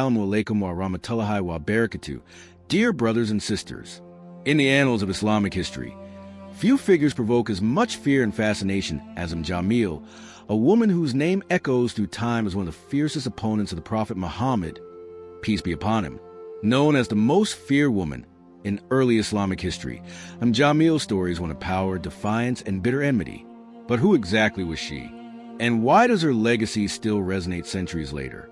Assalamu alaikum wa rahmatullahi wa barakatuh. Dear brothers and sisters, in the annals of Islamic history, few figures provoke as much fear and fascination as Jamil, a woman whose name echoes through time as one of the fiercest opponents of the Prophet Muhammad, peace be upon him. Known as the most feared woman in early Islamic history, Jamil's story is one of power, defiance, and bitter enmity. But who exactly was she? And why does her legacy still resonate centuries later?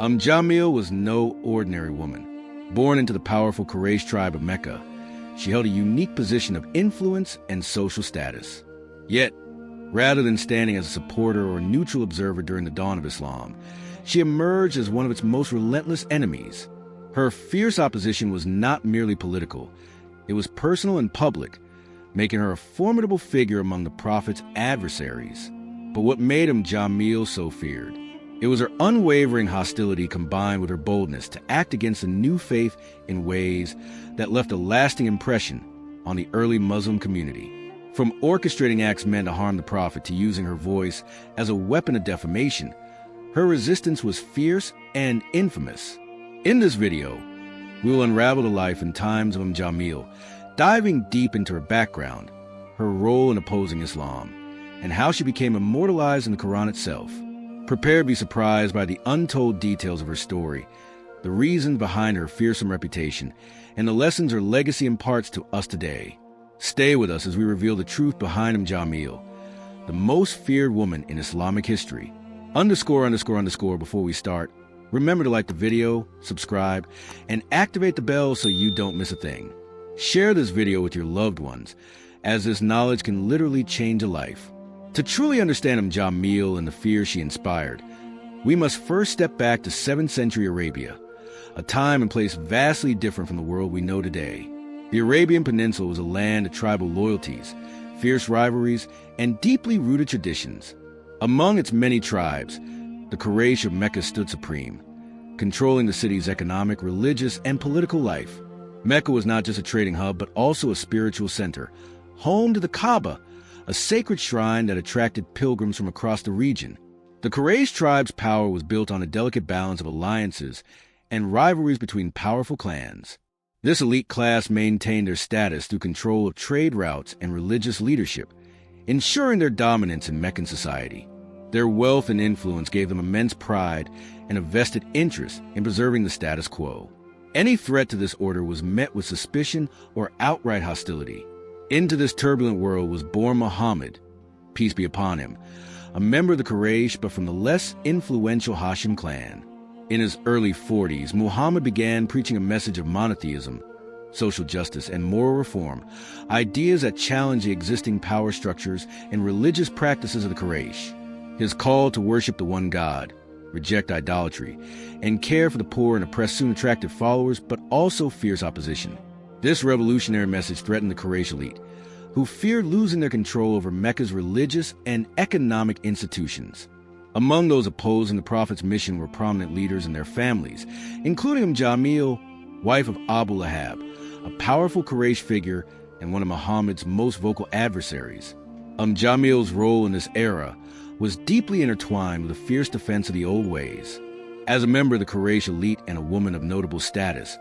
Jamil was no ordinary woman. Born into the powerful Quraysh tribe of Mecca, she held a unique position of influence and social status. Yet, rather than standing as a supporter or neutral observer during the dawn of Islam, she emerged as one of its most relentless enemies. Her fierce opposition was not merely political, it was personal and public, making her a formidable figure among the Prophet's adversaries. But what made Jamil so feared? It was her unwavering hostility combined with her boldness to act against a new faith in ways that left a lasting impression on the early Muslim community. From orchestrating acts meant to harm the Prophet to using her voice as a weapon of defamation, her resistance was fierce and infamous. In this video, we will unravel the life and times of Jamil, diving deep into her background, her role in opposing Islam, and how she became immortalized in the Qur'an itself. Prepare to be surprised by the untold details of her story, the reasons behind her fearsome reputation, and the lessons her legacy imparts to us today. Stay with us as we reveal the truth behind Jamil, the most feared woman in Islamic history. Before we start, remember to like the video, subscribe, and activate the bell so you don't miss a thing. Share this video with your loved ones, as this knowledge can literally change a life. To truly understand Jamil and the fear she inspired, we must first step back to 7th century Arabia, a time and place vastly different from the world we know today. The Arabian Peninsula was a land of tribal loyalties, fierce rivalries, and deeply rooted traditions. Among its many tribes, the Quraysh of Mecca stood supreme, controlling the city's economic, religious, and political life. Mecca was not just a trading hub, but also a spiritual center, home to the Kaaba, a sacred shrine that attracted pilgrims from across the region. The Quraysh tribe's power was built on a delicate balance of alliances and rivalries between powerful clans. This elite class maintained their status through control of trade routes and religious leadership, ensuring their dominance in Meccan society. Their wealth and influence gave them immense pride and a vested interest in preserving the status quo. Any threat to this order was met with suspicion or outright hostility. Into this turbulent world was born Muhammad, peace be upon him, a member of the Quraysh but from the less influential Hashim clan. In his early 40s, Muhammad began preaching a message of monotheism, social justice, and moral reform, ideas that challenged the existing power structures and religious practices of the Quraysh. His call to worship the one God, reject idolatry, and care for the poor and oppressed soon attracted followers but also fierce opposition. This revolutionary message threatened the Quraysh elite, who feared losing their control over Mecca's religious and economic institutions. Among those opposing the Prophet's mission were prominent leaders and their families, including Jamil, wife of Abu Lahab, a powerful Quraysh figure and one of Muhammad's most vocal adversaries. Jamil's role in this era was deeply intertwined with the fierce defense of the old ways. As a member of the Quraysh elite and a woman of notable status,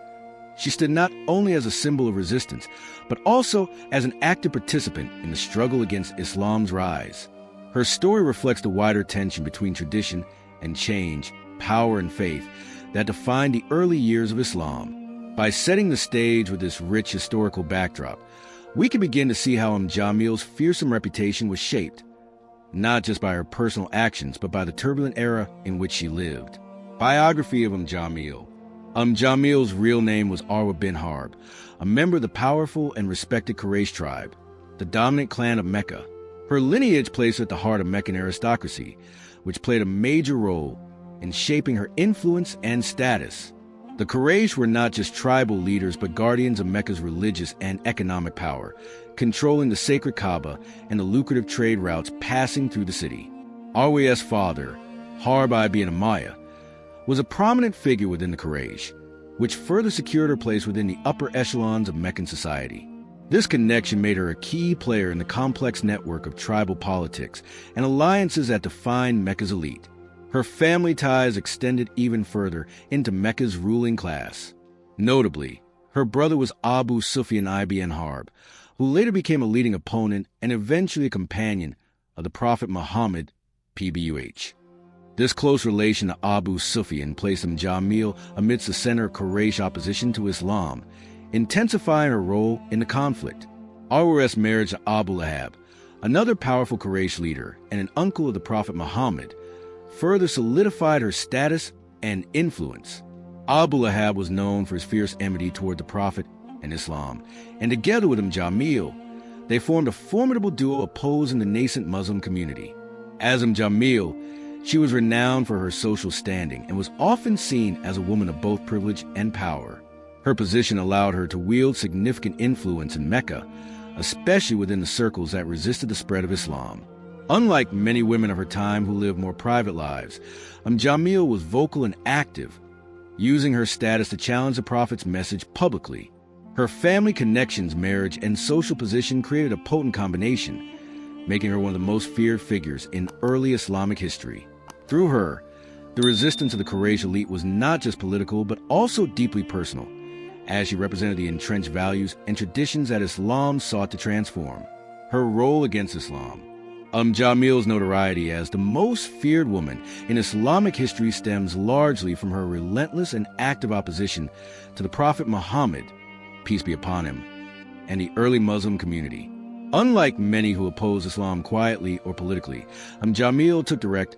she stood not only as a symbol of resistance, but also as an active participant in the struggle against Islam's rise. Her story reflects the wider tension between tradition and change, power and faith, that defined the early years of Islam. By setting the stage with this rich historical backdrop, we can begin to see how Jamil's fearsome reputation was shaped, not just by her personal actions, but by the turbulent era in which she lived. Biography of Jamil. Jamil's real name was Arwā bint Harb, a member of the powerful and respected Quraysh tribe, the dominant clan of Mecca. Her lineage placed her at the heart of Meccan aristocracy, which played a major role in shaping her influence and status. The Quraysh were not just tribal leaders, but guardians of Mecca's religious and economic power, controlling the sacred Kaaba and the lucrative trade routes passing through the city. Arwā's father, Harb ibn Umayyah, was a prominent figure within the Quraysh, which further secured her place within the upper echelons of Meccan society. This connection made her a key player in the complex network of tribal politics and alliances that defined Mecca's elite. Her family ties extended even further into Mecca's ruling class. Notably, her brother was Abu Sufyan ibn Harb, who later became a leading opponent and eventually a companion of the Prophet Muhammad, PBUH. This close relation to Abu Sufyan placed Umm Jamil amidst the center of Quraysh opposition to Islam, intensifying her role in the conflict. Arwā's marriage to Abu Lahab, another powerful Quraysh leader and an uncle of the Prophet Muhammad, further solidified her status and influence. Abu Lahab was known for his fierce enmity toward the Prophet and Islam, and together with Umm Jamil, they formed a formidable duo opposing the nascent Muslim community. As Umm Jamil, she was renowned for her social standing and was often seen as a woman of both privilege and power. Her position allowed her to wield significant influence in Mecca, especially within the circles that resisted the spread of Islam. Unlike many women of her time who lived more private lives, Jamil was vocal and active, using her status to challenge the Prophet's message publicly. Her family connections, marriage, and social position created a potent combination, making her one of the most feared figures in early Islamic history. Through her, the resistance of the Quraysh elite was not just political, but also deeply personal, as she represented the entrenched values and traditions that Islam sought to transform. Her role against Islam. Jamil's notoriety as the most feared woman in Islamic history stems largely from her relentless and active opposition to the Prophet Muhammad, peace be upon him, and the early Muslim community. Unlike many who opposed Islam quietly or politically, Jamil took direct,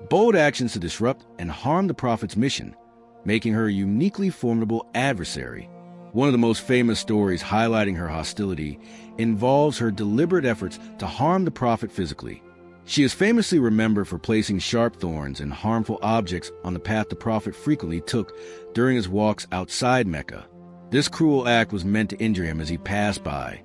bold actions to disrupt and harm the Prophet's mission, making her a uniquely formidable adversary. One of the most famous stories highlighting her hostility involves her deliberate efforts to harm the Prophet physically. She is famously remembered for placing sharp thorns and harmful objects on the path the Prophet frequently took during his walks outside Mecca. This cruel act was meant to injure him as he passed by,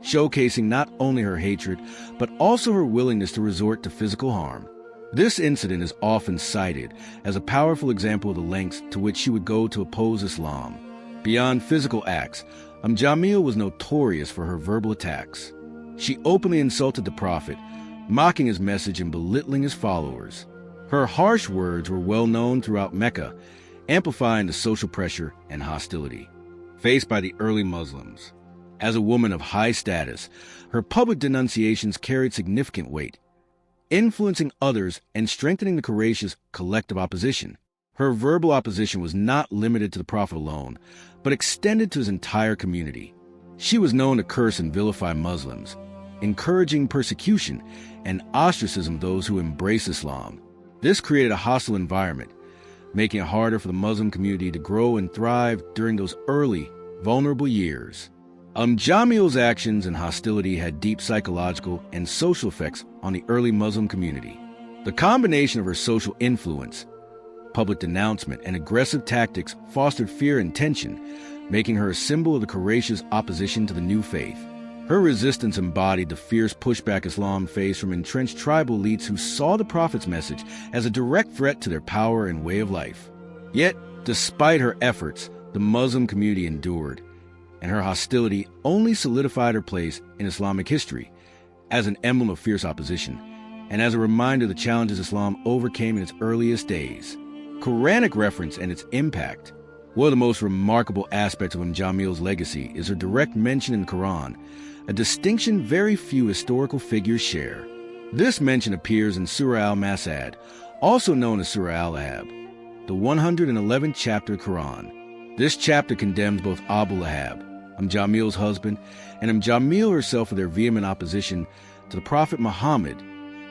showcasing not only her hatred, but also her willingness to resort to physical harm. This incident is often cited as a powerful example of the lengths to which she would go to oppose Islam. Beyond physical acts, Jamil was notorious for her verbal attacks. She openly insulted the Prophet, mocking his message and belittling his followers. Her harsh words were well known throughout Mecca, amplifying the social pressure and hostility faced by the early Muslims. As a woman of high status, her public denunciations carried significant weight, influencing others and strengthening the Quraysh's collective opposition. Her verbal opposition was not limited to the Prophet alone, but extended to his entire community. She was known to curse and vilify Muslims, encouraging persecution and ostracism of those who embrace Islam. This created a hostile environment, making it harder for the Muslim community to grow and thrive during those early, vulnerable years. Jamil's actions and hostility had deep psychological and social effects on the early Muslim community. The combination of her social influence, public denouncement, and aggressive tactics fostered fear and tension, making her a symbol of the Quraysh's opposition to the new faith. Her resistance embodied the fierce pushback Islam faced from entrenched tribal elites who saw the Prophet's message as a direct threat to their power and way of life. Yet, despite her efforts, the Muslim community endured, and her hostility only solidified her place in Islamic history as an emblem of fierce opposition and as a reminder of the challenges Islam overcame in its earliest days. Quranic reference and its impact. One of the most remarkable aspects of Jamil's legacy is her direct mention in the Qur'an, a distinction very few historical figures share. This mention appears in Surah Al-Masad, also known as Surah Al-Lahab, the 111th chapter of the Qur'an. This chapter condemns both Abu Lahab, Jamil's husband, and Jamil herself for their vehement opposition to the Prophet Muhammad,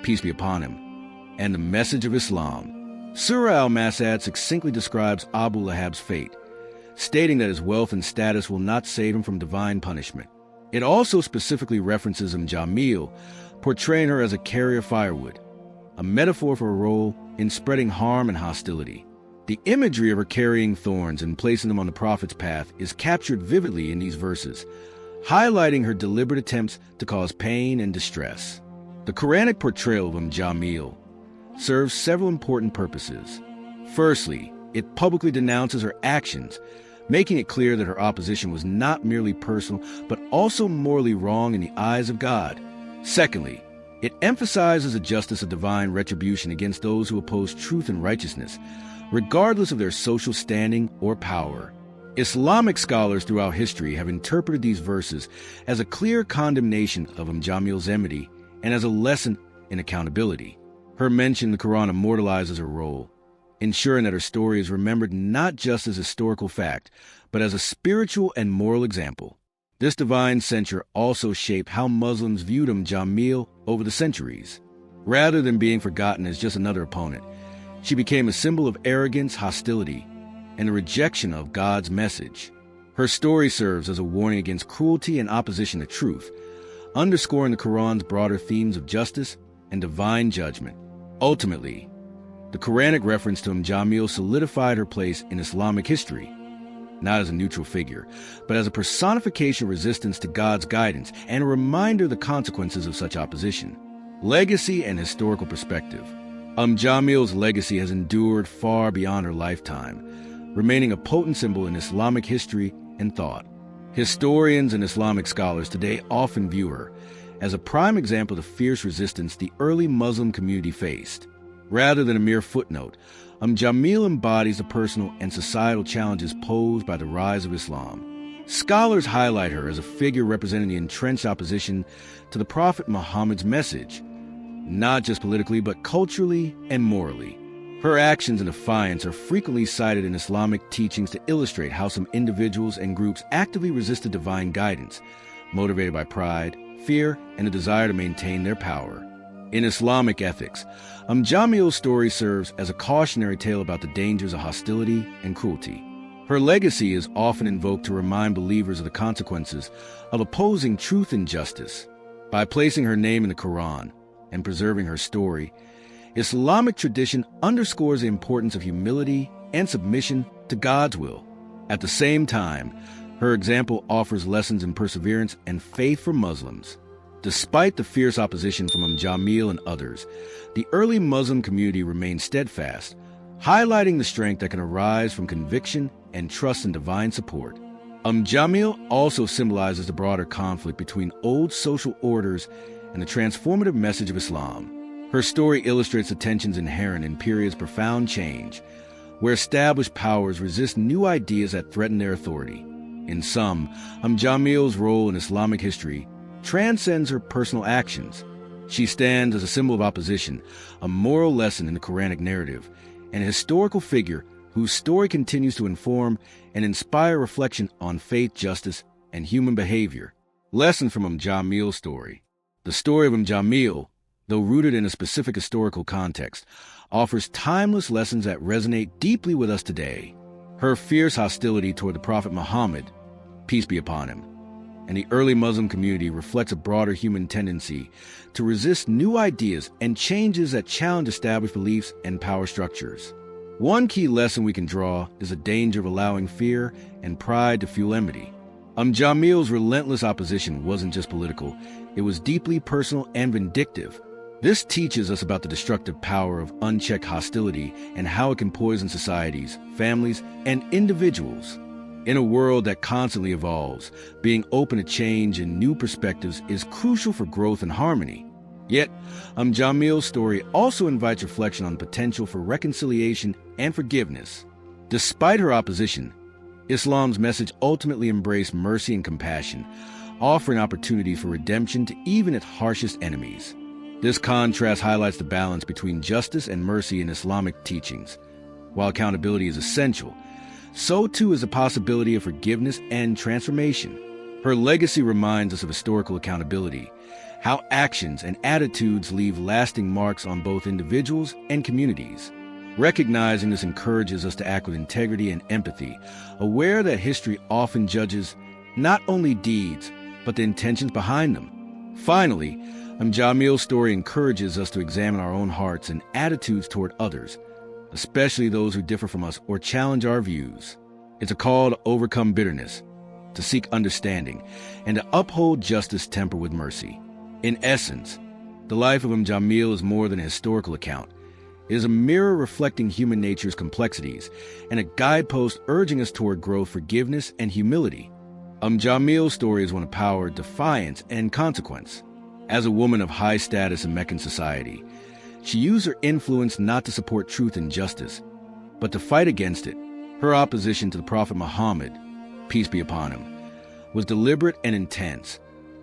peace be upon him, and the message of Islam. Surah Al-Masad succinctly describes Abu Lahab's fate, stating that his wealth and status will not save him from divine punishment. It also specifically references Jamil, portraying her as a carrier of firewood, a metaphor for her role in spreading harm and hostility. The imagery of her carrying thorns and placing them on the Prophet's path is captured vividly in these verses, highlighting her deliberate attempts to cause pain and distress. The Quranic portrayal of Jamil serves several important purposes. Firstly, it publicly denounces her actions, making it clear that her opposition was not merely personal, but also morally wrong in the eyes of God. Secondly, It emphasizes a justice of divine retribution against those who oppose truth and righteousness, regardless of their social standing or power. Islamic scholars throughout history have interpreted these verses as a clear condemnation of Jamil's enmity and as a lesson in accountability. Her mention in the Qur'an immortalizes her role, ensuring that her story is remembered not just as historical fact, but as a spiritual and moral example. This divine censure also shaped how Muslims viewed Jamil over the centuries. Rather than being forgotten as just another opponent, she became a symbol of arrogance, hostility, and a rejection of God's message. Her story serves as a warning against cruelty and opposition to truth, underscoring the Qur'an's broader themes of justice and divine judgment. Ultimately, the Quranic reference to Jamil solidified her place in Islamic history, not as a neutral figure, but as a personification of resistance to God's guidance and a reminder of the consequences of such opposition. Legacy and historical perspective. Jamil's legacy has endured far beyond her lifetime, remaining a potent symbol in Islamic history and thought. Historians and Islamic scholars today often view her as a prime example of the fierce resistance the early Muslim community faced. Rather than a mere footnote, Jamil embodies the personal and societal challenges posed by the rise of Islam. Scholars highlight her as a figure representing the entrenched opposition to the Prophet Muhammad's message, not just politically but culturally and morally. Her actions and defiance are frequently cited in Islamic teachings to illustrate how some individuals and groups actively resisted divine guidance, motivated by pride, fear, and a desire to maintain their power. In Islamic ethics, Jamil's story serves as a cautionary tale about the dangers of hostility and cruelty. Her legacy is often invoked to remind believers of the consequences of opposing truth and justice. By placing her name in the Qur'an and preserving her story, Islamic tradition underscores the importance of humility and submission to God's will. At the same time, her example offers lessons in perseverance and faith for Muslims. Despite the fierce opposition from Jamil and others, the early Muslim community remained steadfast, highlighting the strength that can arise from conviction and trust in divine support. Jamil also symbolizes the broader conflict between old social orders and the transformative message of Islam. Her story illustrates the tensions inherent in periods of profound change, where established powers resist new ideas that threaten their authority. In sum, Jamil's role in Islamic history transcends her personal actions. She stands as a symbol of opposition, a moral lesson in the Quranic narrative, and a historical figure whose story continues to inform and inspire reflection on faith, justice, and human behavior. Lesson from Jamil's story. The story of Jamil, though rooted in a specific historical context, offers timeless lessons that resonate deeply with us today. Her fierce hostility toward the Prophet Muhammad, peace be upon him, and the early Muslim community reflects a broader human tendency to resist new ideas and changes that challenge established beliefs and power structures. One key lesson we can draw is the danger of allowing fear and pride to fuel enmity. Jamil's relentless opposition wasn't just political, it was deeply personal and vindictive. This teaches us about the destructive power of unchecked hostility and how it can poison societies, families, and individuals. In a world that constantly evolves, being open to change and new perspectives is crucial for growth and harmony. Yet, Jamil's story also invites reflection on the potential for reconciliation and forgiveness. Despite her opposition, Islam's message ultimately embraced mercy and compassion, offering opportunities for redemption to even its harshest enemies. This contrast highlights the balance between justice and mercy in Islamic teachings. While accountability is essential, so too is the possibility of forgiveness and transformation. Her legacy reminds us of historical accountability, how actions and attitudes leave lasting marks on both individuals and communities. Recognizing this encourages us to act with integrity and empathy, aware that history often judges not only deeds, but the intentions behind them. Finally, Jamil's story encourages us to examine our own hearts and attitudes toward others, especially those who differ from us or challenge our views. It's a call to overcome bitterness, to seek understanding, and to uphold justice tempered with mercy. In essence, the life of Jamil is more than a historical account. It is a mirror reflecting human nature's complexities and a guidepost urging us toward growth, forgiveness, and humility. Jamil's story is one of power, defiance, and consequence. As a woman of high status in Meccan society, she used her influence not to support truth and justice, but to fight against it. Her opposition to the Prophet Muhammad, peace be upon him, was deliberate and intense,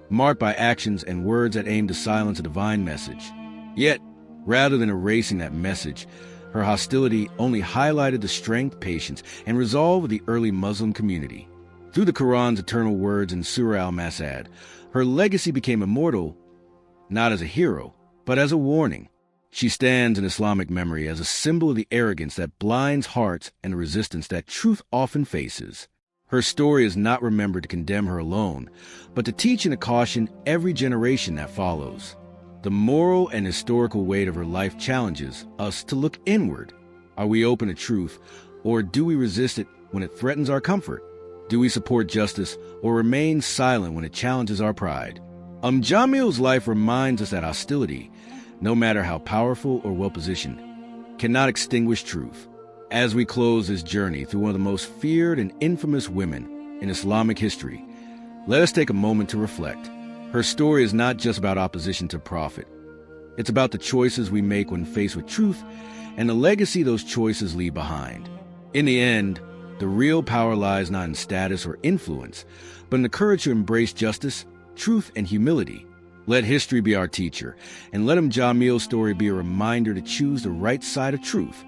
marked by actions and words that aimed to silence a divine message. Yet, rather than erasing that message, her hostility only highlighted the strength, patience, and resolve of the early Muslim community. Through the Qur'an's eternal words in Surah Al-Masad, her legacy became immortal, not as a hero, but as a warning. She stands in Islamic memory as a symbol of the arrogance that blinds hearts and the resistance that truth often faces. Her story is not remembered to condemn her alone, but to teach and to caution every generation that follows. The moral and historical weight of her life challenges us to look inward. Are we open to truth, or do we resist it when it threatens our comfort? Do we support justice, or remain silent when it challenges our pride? Jamil's life reminds us that hostility, no matter how powerful or well-positioned, cannot extinguish truth. As we close this journey through one of the most feared and infamous women in Islamic history, let us take a moment to reflect. Her story is not just about opposition to Prophet. It's about the choices we make when faced with truth and the legacy those choices leave behind. In the end, the real power lies not in status or influence, but in the courage to embrace justice, truth, and humility. Let history be our teacher, and let Jamil's story be a reminder to choose the right side of truth,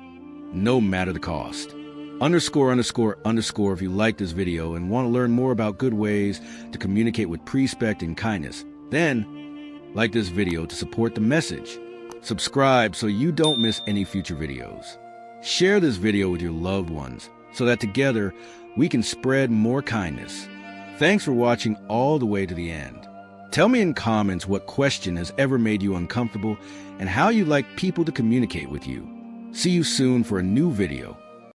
no matter the cost. ___ if you like this video and want to learn more about good ways to communicate with respect and kindness. Then, like this video to support the message. Subscribe so you don't miss any future videos. Share this video with your loved ones so that together we can spread more kindness. Thanks for watching all the way to the end. Tell me in comments what question has ever made you uncomfortable and how you'd like people to communicate with you. See you soon for a new video.